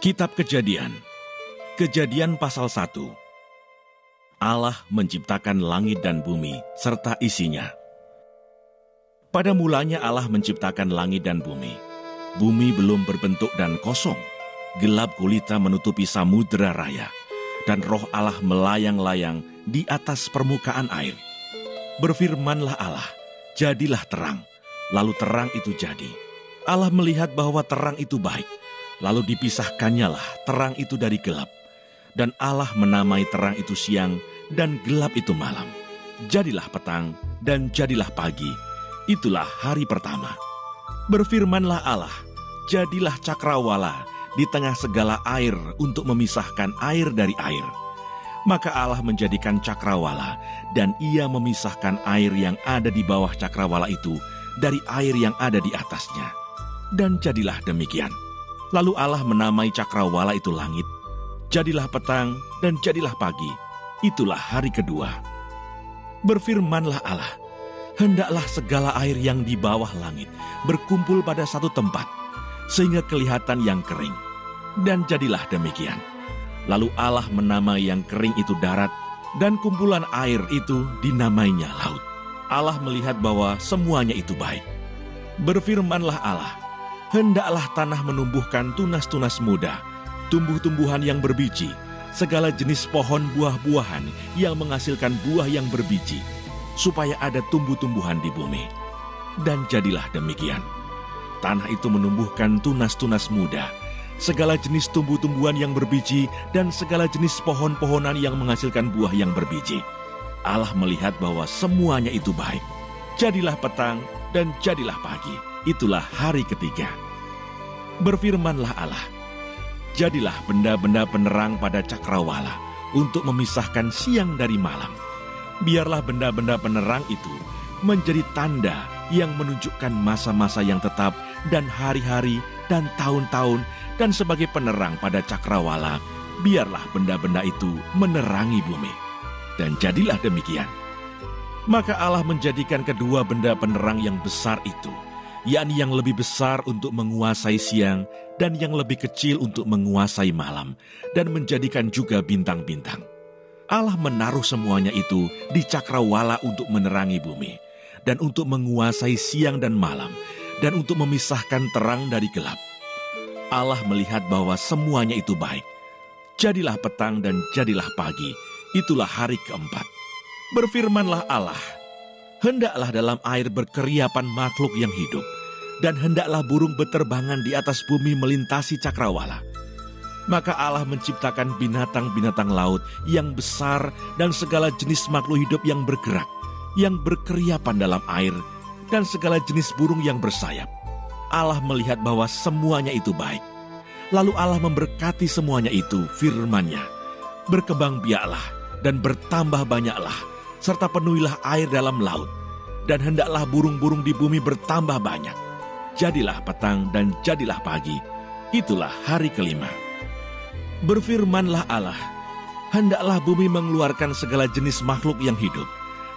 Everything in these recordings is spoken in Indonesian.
Kitab Kejadian. Kejadian pasal 1. Allah menciptakan langit dan bumi serta isinya. Pada mulanya Allah menciptakan langit dan bumi. Bumi belum berbentuk dan kosong. Gelap gulita menutupi samudera raya. Dan roh Allah melayang-layang di atas permukaan air. Berfirmanlah Allah, jadilah terang. Lalu terang itu jadi. Allah melihat bahwa terang itu baik. Lalu dipisahkannya lah terang itu dari gelap. Dan Allah menamai terang itu siang dan gelap itu malam. Jadilah petang dan jadilah pagi. Itulah hari pertama. Berfirmanlah Allah, jadilah cakrawala di tengah segala air untuk memisahkan air dari air. Maka Allah menjadikan cakrawala dan ia memisahkan air yang ada di bawah cakrawala itu dari air yang ada di atasnya. Dan jadilah demikian. Lalu Allah menamai cakrawala itu langit. Jadilah petang dan jadilah pagi. Itulah hari kedua. Berfirmanlah Allah, hendaklah segala air yang di bawah langit berkumpul pada satu tempat, sehingga kelihatan yang kering. Dan jadilah demikian. Lalu Allah menamai yang kering itu darat, dan kumpulan air itu dinamainya laut. Allah melihat bahwa semuanya itu baik. Berfirmanlah Allah, hendaklah tanah menumbuhkan tunas-tunas muda, tumbuh-tumbuhan yang berbiji, segala jenis pohon buah-buahan yang menghasilkan buah yang berbiji, supaya ada tumbuh-tumbuhan di bumi. Dan jadilah demikian. Tanah itu menumbuhkan tunas-tunas muda, segala jenis tumbuh-tumbuhan yang berbiji, dan segala jenis pohon-pohonan yang menghasilkan buah yang berbiji. Allah melihat bahwa semuanya itu baik. Jadilah petang dan jadilah pagi. Itulah hari ketiga. Berfirmanlah Allah, jadilah benda-benda penerang pada cakrawala untuk memisahkan siang dari malam. Biarlah benda-benda penerang itu menjadi tanda yang menunjukkan masa-masa yang tetap dan hari-hari dan tahun-tahun, dan sebagai penerang pada cakrawala, biarlah benda-benda itu menerangi bumi. Dan jadilah demikian. Maka Allah menjadikan kedua benda penerang yang besar itu, yakni yang lebih besar untuk menguasai siang dan yang lebih kecil untuk menguasai malam, dan menjadikan juga bintang-bintang. Allah menaruh semuanya itu di cakrawala untuk menerangi bumi, dan untuk menguasai siang dan malam, dan untuk memisahkan terang dari gelap. Allah melihat bahwa semuanya itu baik. Jadilah petang dan jadilah pagi. Itulah hari keempat. Berfirmanlah Allah, hendaklah dalam air berkeriapan makhluk yang hidup, dan hendaklah burung beterbangan di atas bumi melintasi cakrawala. Maka Allah menciptakan binatang-binatang laut yang besar dan segala jenis makhluk hidup yang bergerak, yang berkeriapan dalam air, dan segala jenis burung yang bersayap. Allah melihat bahwa semuanya itu baik. Lalu Allah memberkati semuanya itu, firman-Nya, berkembang biaklah dan bertambah banyaklah, serta penuhilah air dalam laut, dan hendaklah burung-burung di bumi bertambah banyak. Jadilah petang dan jadilah pagi. Itulah hari kelima. Berfirmanlah Allah, hendaklah bumi mengeluarkan segala jenis makhluk yang hidup,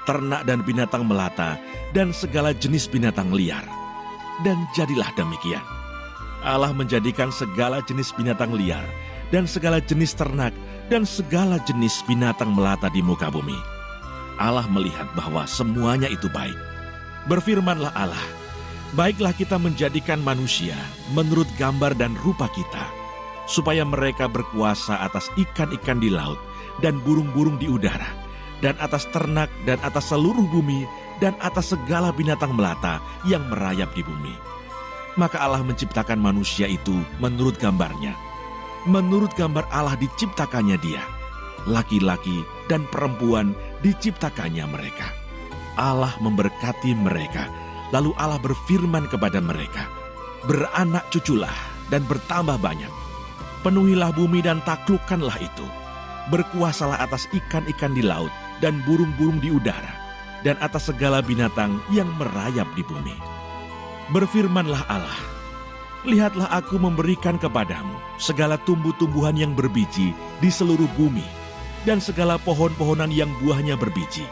ternak dan binatang melata, dan segala jenis binatang liar. Dan jadilah demikian. Allah menjadikan segala jenis binatang liar, dan segala jenis ternak, dan segala jenis binatang melata di muka bumi. Allah melihat bahwa semuanya itu baik. Berfirmanlah Allah, baiklah kita menjadikan manusia menurut gambar dan rupa kita, supaya mereka berkuasa atas ikan-ikan di laut, dan burung-burung di udara, dan atas ternak, dan atas seluruh bumi, dan atas segala binatang melata yang merayap di bumi. Maka Allah menciptakan manusia itu menurut gambarnya. Menurut gambar Allah diciptakannya dia. Laki-laki dan perempuan diciptakannya mereka. Allah memberkati mereka. Lalu Allah berfirman kepada mereka, beranak cuculah dan bertambah banyak. Penuhilah bumi dan taklukkanlah itu. Berkuasalah atas ikan-ikan di laut dan burung-burung di udara, dan atas segala binatang yang merayap di bumi. Berfirmanlah Allah, lihatlah aku memberikan kepadamu segala tumbuh-tumbuhan yang berbiji di seluruh bumi, dan segala pohon-pohonan yang buahnya berbiji.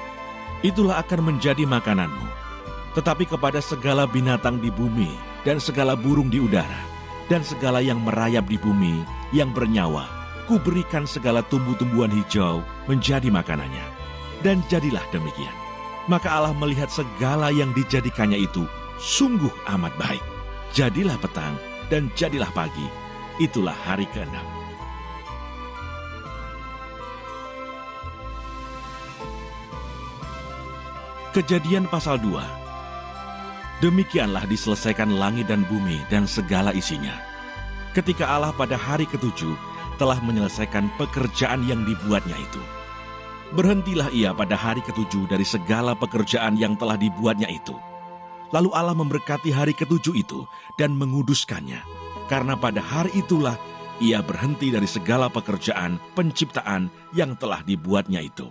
Itulah akan menjadi makananmu. Tetapi kepada segala binatang di bumi dan segala burung di udara, dan segala yang merayap di bumi, yang bernyawa, kuberikan segala tumbuh-tumbuhan hijau menjadi makanannya. Dan jadilah demikian. Maka Allah melihat segala yang dijadikannya itu sungguh amat baik. Jadilah petang dan jadilah pagi. Itulah hari ke-6. Kejadian pasal 2. Demikianlah diselesaikan langit dan bumi dan segala isinya. Ketika Allah pada hari ke-7 telah menyelesaikan pekerjaan yang dibuatnya itu. Berhentilah ia pada hari ke-7 dari segala pekerjaan yang telah dibuatnya itu. Lalu Allah memberkati hari ke-7 itu dan menguduskannya. Karena pada hari itulah ia berhenti dari segala pekerjaan penciptaan yang telah dibuatnya itu.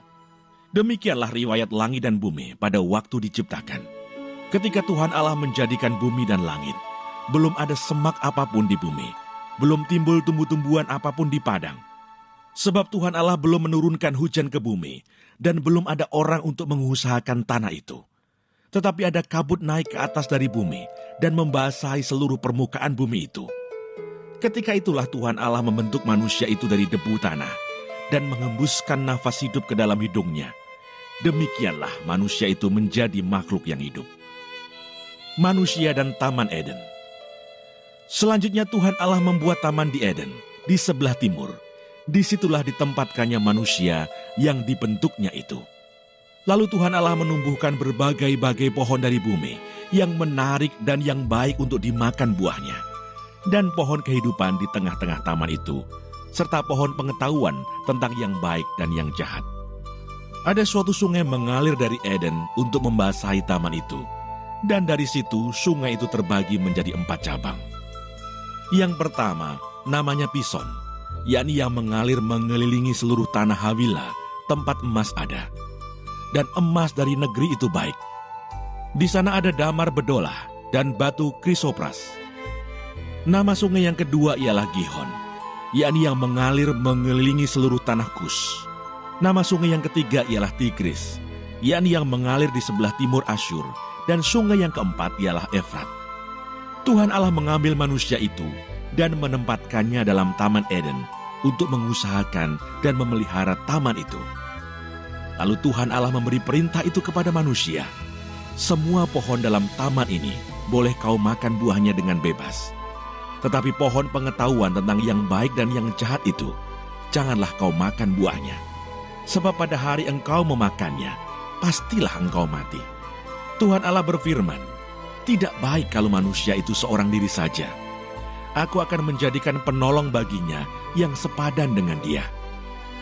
Demikianlah riwayat langit dan bumi pada waktu diciptakan. Ketika Tuhan Allah menjadikan bumi dan langit, belum ada semak apapun di bumi, belum timbul tumbuh-tumbuhan apapun di padang. Sebab Tuhan Allah belum menurunkan hujan ke bumi, dan belum ada orang untuk mengusahakan tanah itu. Tetapi ada kabut naik ke atas dari bumi, dan membasahi seluruh permukaan bumi itu. Ketika itulah Tuhan Allah membentuk manusia itu dari debu tanah, dan mengembuskan nafas hidup ke dalam hidungnya. Demikianlah manusia itu menjadi makhluk yang hidup. Manusia dan Taman Eden. Selanjutnya Tuhan Allah membuat taman di Eden, di sebelah timur. Disitulah ditempatkannya manusia yang dibentuknya itu. Lalu Tuhan Allah menumbuhkan berbagai-bagai pohon dari bumi, yang menarik dan yang baik untuk dimakan buahnya. Dan pohon kehidupan di tengah-tengah taman itu, serta pohon pengetahuan tentang yang baik dan yang jahat. Ada suatu sungai mengalir dari Eden untuk membasahi taman itu. Dan dari situ sungai itu terbagi menjadi 4 cabang. Yang pertama namanya Pison, yakni yang mengalir mengelilingi seluruh tanah Hawila, tempat emas ada. Dan emas dari negeri itu baik. Di sana ada damar bedolah dan batu krisopras. Nama sungai yang kedua ialah Gihon, yakni yang mengalir mengelilingi seluruh tanah Kus. Nama sungai yang ketiga ialah Tigris, yakni yang mengalir di sebelah timur Asyur. Dan sungai yang keempat ialah Efrat. Tuhan Allah mengambil manusia itu dan menempatkannya dalam Taman Eden untuk mengusahakan dan memelihara taman itu. Lalu Tuhan Allah memberi perintah itu kepada manusia. Semua pohon dalam taman ini boleh kau makan buahnya dengan bebas. Tetapi pohon pengetahuan tentang yang baik dan yang jahat itu, janganlah kau makan buahnya. Sebab pada hari engkau memakannya, pastilah engkau mati. Tuhan Allah berfirman, tidak baik kalau manusia itu seorang diri saja. Aku akan menjadikan penolong baginya yang sepadan dengan dia.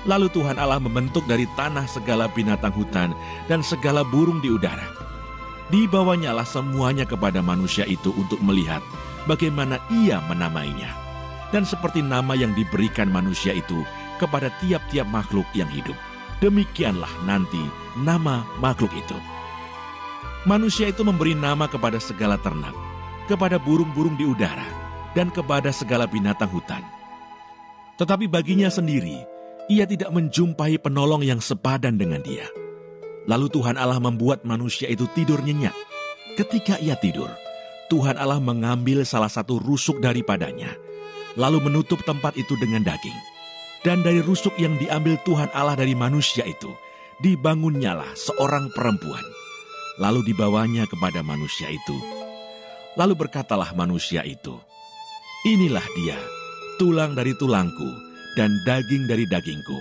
Lalu Tuhan Allah membentuk dari tanah segala binatang hutan dan segala burung di udara. Dibawanyalah semuanya kepada manusia itu untuk melihat bagaimana ia menamainya. Dan seperti nama yang diberikan manusia itu kepada tiap-tiap makhluk yang hidup, demikianlah nanti nama makhluk itu. Manusia itu memberi nama kepada segala ternak, kepada burung-burung di udara, dan kepada segala binatang hutan. Tetapi baginya sendiri, ia tidak menjumpai penolong yang sepadan dengan dia. Lalu Tuhan Allah membuat manusia itu tidur nyenyak. Ketika ia tidur, Tuhan Allah mengambil salah satu rusuk daripadanya, lalu menutup tempat itu dengan daging. Dan dari rusuk yang diambil Tuhan Allah dari manusia itu, dibangunnyalah seorang perempuan. Lalu dibawanya kepada manusia itu. Lalu berkatalah manusia itu, inilah dia, tulang dari tulangku dan daging dari dagingku.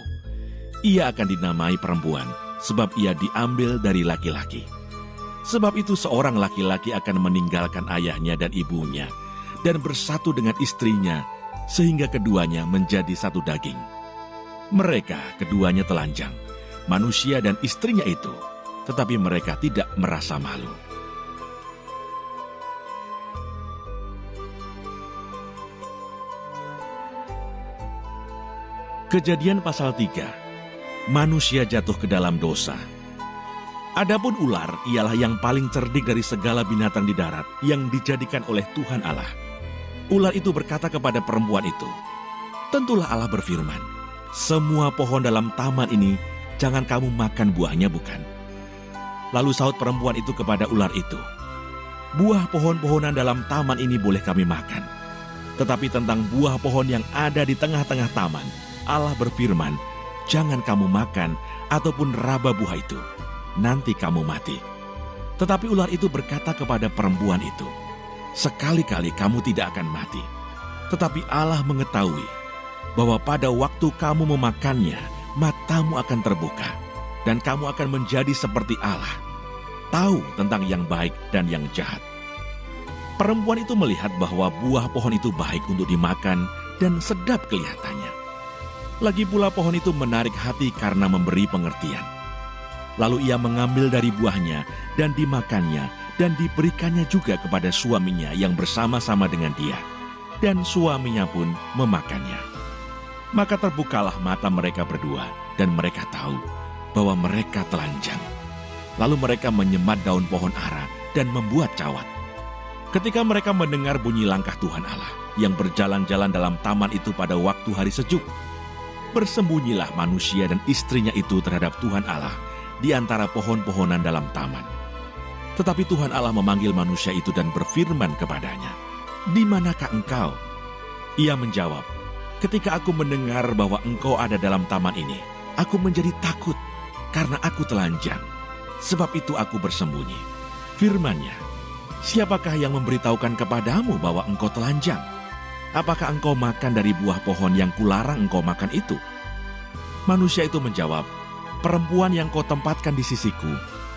Ia akan dinamai perempuan, sebab ia diambil dari laki-laki. Sebab itu seorang laki-laki akan meninggalkan ayahnya dan ibunya, dan bersatu dengan istrinya, sehingga keduanya menjadi satu daging. Mereka keduanya telanjang, manusia dan istrinya itu, tetapi mereka tidak merasa malu. Kejadian pasal 3. Manusia jatuh ke dalam dosa. Adapun ular ialah yang paling cerdik dari segala binatang di darat yang dijadikan oleh Tuhan Allah. Ular itu berkata kepada perempuan itu, tentulah Allah berfirman, semua pohon dalam taman ini jangan kamu makan buahnya, bukan? Lalu sahut perempuan itu kepada ular itu, buah pohon-pohonan dalam taman ini boleh kami makan. Tetapi tentang buah pohon yang ada di tengah-tengah taman, Allah berfirman, "Jangan kamu makan ataupun raba buah itu, nanti kamu mati." Tetapi ular itu berkata kepada perempuan itu, "Sekali-kali kamu tidak akan mati." Tetapi Allah mengetahui bahwa pada waktu kamu memakannya, matamu akan terbuka, dan kamu akan menjadi seperti Allah, tahu tentang yang baik dan yang jahat. Perempuan itu melihat bahwa buah pohon itu baik untuk dimakan dan sedap kelihatannya. Lagi pula pohon itu menarik hati karena memberi pengertian. Lalu ia mengambil dari buahnya dan dimakannya dan diberikannya juga kepada suaminya yang bersama-sama dengan dia. Dan suaminya pun memakannya. Maka terbukalah mata mereka berdua dan mereka tahu bahwa mereka telanjang. Lalu mereka menyemat daun pohon ara dan membuat cawat. Ketika mereka mendengar bunyi langkah Tuhan Allah yang berjalan-jalan dalam taman itu pada waktu hari sejuk, bersembunyilah manusia dan istrinya itu terhadap Tuhan Allah di antara pohon-pohonan dalam taman. Tetapi Tuhan Allah memanggil manusia itu dan berfirman kepadanya, "Di manakah engkau?" Ia menjawab, "Ketika aku mendengar bahwa engkau ada dalam taman ini, aku menjadi takut karena aku telanjang. Sebab itu aku bersembunyi." Firman-Nya, "Siapakah yang memberitahukan kepadamu bahwa engkau telanjang? Apakah engkau makan dari buah pohon yang kularang engkau makan itu?" Manusia itu menjawab, "Perempuan yang kau tempatkan di sisiku,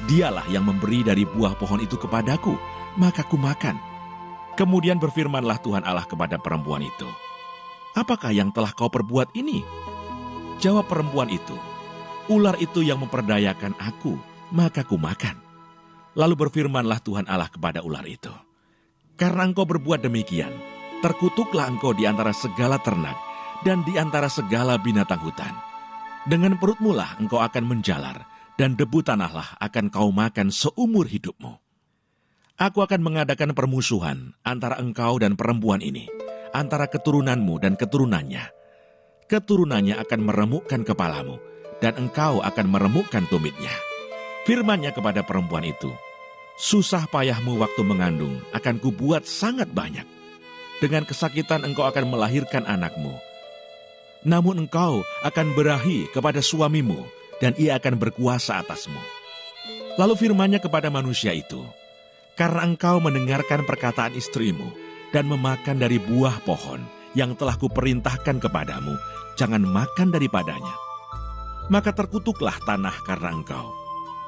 dialah yang memberi dari buah pohon itu kepadaku, maka kumakan." Kemudian berfirmanlah Tuhan Allah kepada perempuan itu, "Apakah yang telah kau perbuat ini?" Jawab perempuan itu, "Ular itu yang memperdayakan aku, maka kumakan." Lalu berfirmanlah Tuhan Allah kepada ular itu, "Karena engkau berbuat demikian, terkutuklah engkau di antara segala ternak dan di antara segala binatang hutan. Dengan perutmu lah engkau akan menjalar, dan debu tanahlah akan kau makan seumur hidupmu. Aku akan mengadakan permusuhan antara engkau dan perempuan ini, antara keturunanmu dan keturunannya. Keturunannya akan meremukkan kepalamu, dan engkau akan meremukkan tumitnya." Firman-Nya kepada perempuan itu, "Susah payahmu waktu mengandung akan kubuat sangat banyak. Dengan kesakitan engkau akan melahirkan anakmu. Namun engkau akan berahi kepada suamimu, dan ia akan berkuasa atasmu." Lalu firman-Nya kepada manusia itu, "Karena engkau mendengarkan perkataan istrimu dan memakan dari buah pohon yang telah kuperintahkan kepadamu, jangan makan daripadanya. Maka terkutuklah tanah karena engkau.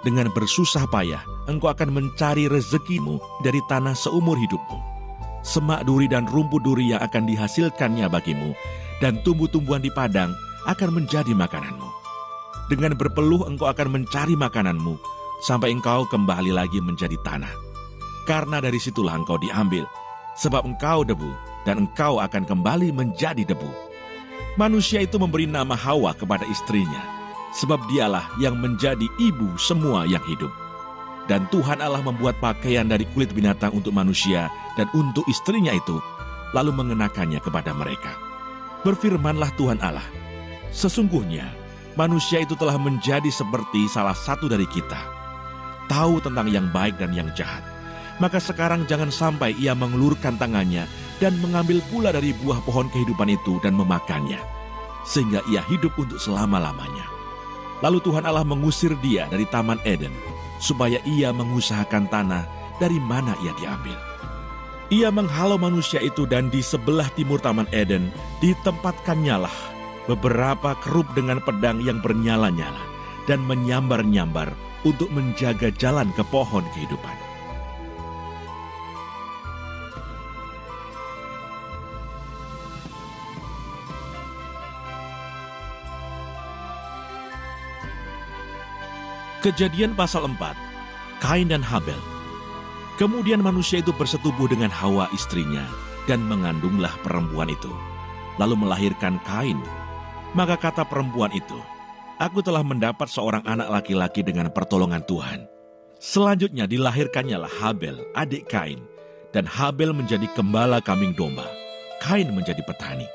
Dengan bersusah payah, engkau akan mencari rezekimu dari tanah seumur hidupmu. Semak duri dan rumput duri yang akan dihasilkannya bagimu, dan tumbuh-tumbuhan di padang akan menjadi makananmu. Dengan berpeluh engkau akan mencari makananmu, sampai engkau kembali lagi menjadi tanah. Karena dari situlah engkau diambil, sebab engkau debu, dan engkau akan kembali menjadi debu." Manusia itu memberi nama Hawa kepada istrinya, sebab dialah yang menjadi ibu semua yang hidup. Dan Tuhan Allah membuat pakaian dari kulit binatang untuk manusia dan untuk istrinya itu, lalu mengenakannya kepada mereka. Berfirmanlah Tuhan Allah, "Sesungguhnya manusia itu telah menjadi seperti salah satu dari kita, tahu tentang yang baik dan yang jahat. Maka sekarang jangan sampai ia mengulurkan tangannya dan mengambil pula dari buah pohon kehidupan itu dan memakannya, sehingga ia hidup untuk selama-lamanya." Lalu Tuhan Allah mengusir dia dari Taman Eden, supaya ia mengusahakan tanah dari mana ia diambil. Ia menghalau manusia itu, dan di sebelah timur Taman Eden ditempatkannya lah beberapa kerub dengan pedang yang bernyala-nyala dan menyambar-nyambar untuk menjaga jalan ke pohon kehidupan. Kejadian pasal 4, Kain dan Habel. Kemudian manusia itu bersetubuh dengan Hawa istrinya, dan mengandunglah perempuan itu, lalu melahirkan Kain. Maka kata perempuan itu, "Aku telah mendapat seorang anak laki-laki dengan pertolongan Tuhan." Selanjutnya dilahirkannya lah Habel, adik Kain, dan Habel menjadi gembala kambing domba, Kain menjadi petani.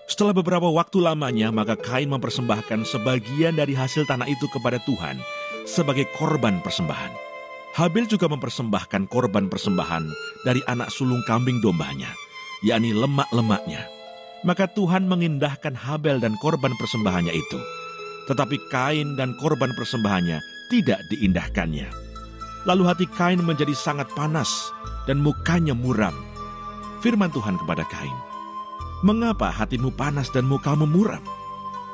Setelah beberapa waktu lamanya, maka Kain mempersembahkan sebagian dari hasil tanah itu kepada Tuhan sebagai korban persembahan. Habel juga mempersembahkan korban persembahan dari anak sulung kambing dombanya, yakni lemak-lemaknya. Maka Tuhan mengindahkan Habel dan korban persembahannya itu. Tetapi Kain dan korban persembahannya tidak diindahkannya. Lalu hati Kain menjadi sangat panas dan mukanya muram. Firman Tuhan kepada Kain, "Mengapa hatimu panas dan mukamu muram?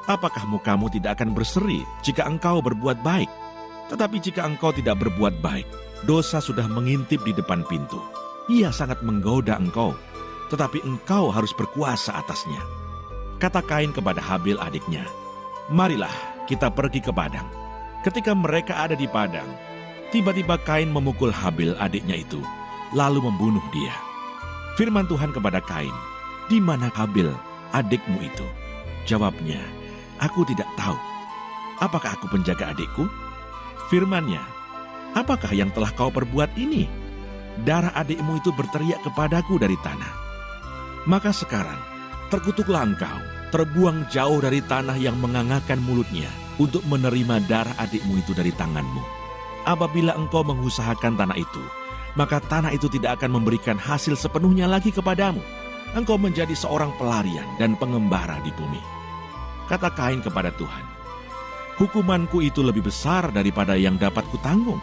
Apakah mukamu tidak akan berseri jika engkau berbuat baik? Tetapi jika engkau tidak berbuat baik, dosa sudah mengintip di depan pintu. Ia sangat menggoda engkau, tetapi engkau harus berkuasa atasnya." Kata Kain kepada Habil adiknya, "Marilah kita pergi ke padang." Ketika mereka ada di padang, tiba-tiba Kain memukul Habil adiknya itu, lalu membunuh dia. Firman Tuhan kepada Kain, "Di mana Habil adikmu itu?" Jawabnya, "Aku tidak tahu. Apakah aku penjaga adikku?" Firman-Nya, "Apakah yang telah kau perbuat ini? Darah adikmu itu berteriak kepadaku dari tanah. Maka sekarang, terkutuklah engkau, terbuang jauh dari tanah yang mengangakan mulutnya untuk menerima darah adikmu itu dari tanganmu. Apabila engkau mengusahakan tanah itu, maka tanah itu tidak akan memberikan hasil sepenuhnya lagi kepadamu. Engkau menjadi seorang pelarian dan pengembara di bumi." Kata Kain kepada Tuhan, "Hukumanku itu lebih besar daripada yang dapat kutanggung.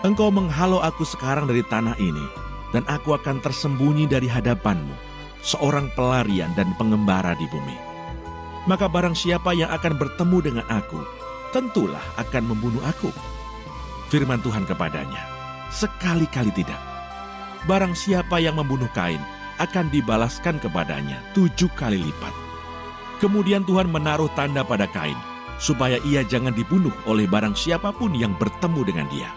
Engkau menghalau aku sekarang dari tanah ini, dan aku akan tersembunyi dari hadapanmu, seorang pelarian dan pengembara di bumi. Maka barang siapa yang akan bertemu dengan aku, tentulah akan membunuh aku." Firman Tuhan kepadanya, "Sekali-kali tidak. Barang siapa yang membunuh Kain, akan dibalaskan kepadanya 7 kali lipat." Kemudian Tuhan menaruh tanda pada Kain, supaya ia jangan dibunuh oleh barang siapapun yang bertemu dengan dia.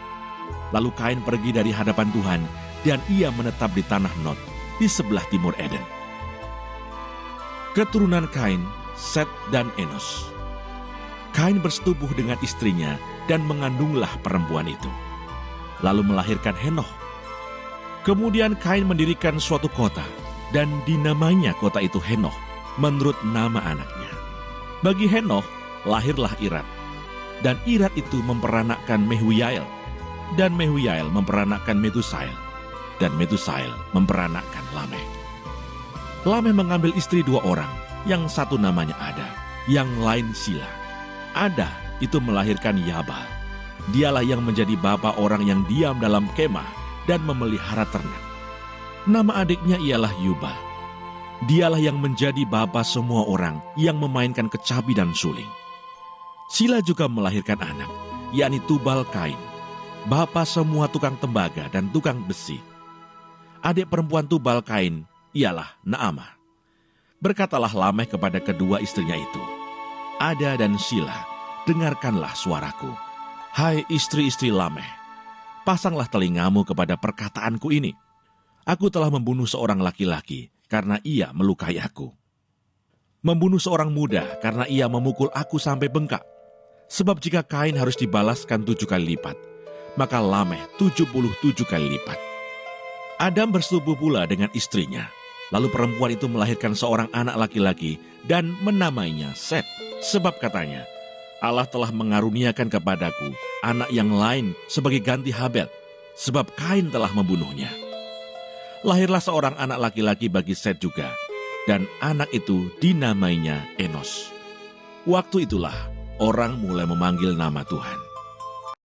Lalu Kain pergi dari hadapan Tuhan, dan ia menetap di tanah Nod, di sebelah timur Eden. Keturunan Kain, Set dan Enos. Kain bersetubuh dengan istrinya, dan mengandunglah perempuan itu, lalu melahirkan Henoh. Kemudian Kain mendirikan suatu kota, dan dinamainya kota itu Henoh, menurut nama anaknya. Bagi Henoh lahirlah Irad, dan Irad itu memperanakkan Mehuyael, dan Mehuyael memperanakkan Metusael, dan Metusael memperanakkan Lameh. Lameh mengambil istri 2 orang, yang satu namanya Ada, yang lain Sila. Ada itu melahirkan Yabal. Dialah yang menjadi bapa orang yang diam dalam kemah dan memelihara ternak. Nama adiknya ialah Yubal. Dialah yang menjadi bapa semua orang yang memainkan kecapi dan suling. Sila juga melahirkan anak, yakni Tubal Kain, bapa semua tukang tembaga dan tukang besi. Adik perempuan Tubal Kain ialah Naamah. Berkatalah Lameh kepada kedua istrinya itu, "Ada dan Sila, dengarkanlah suaraku. Hai istri-istri Lameh, pasanglah telingamu kepada perkataanku ini. Aku telah membunuh seorang laki-laki karena ia melukai aku. Membunuh seorang muda karena ia memukul aku sampai bengkak. Sebab jika Kain harus dibalaskan 7 kali lipat, maka Lameh 77 kali lipat." Adam bersetubuh pula dengan istrinya. Lalu perempuan itu melahirkan seorang anak laki-laki dan menamainya Set. Sebab katanya, "Allah telah mengaruniakan kepadaku anak yang lain sebagai ganti Habel, sebab Kain telah membunuhnya." Lahirlah seorang anak laki-laki bagi Set juga, dan anak itu dinamainya Enos. Waktu itulah orang mulai memanggil nama Tuhan.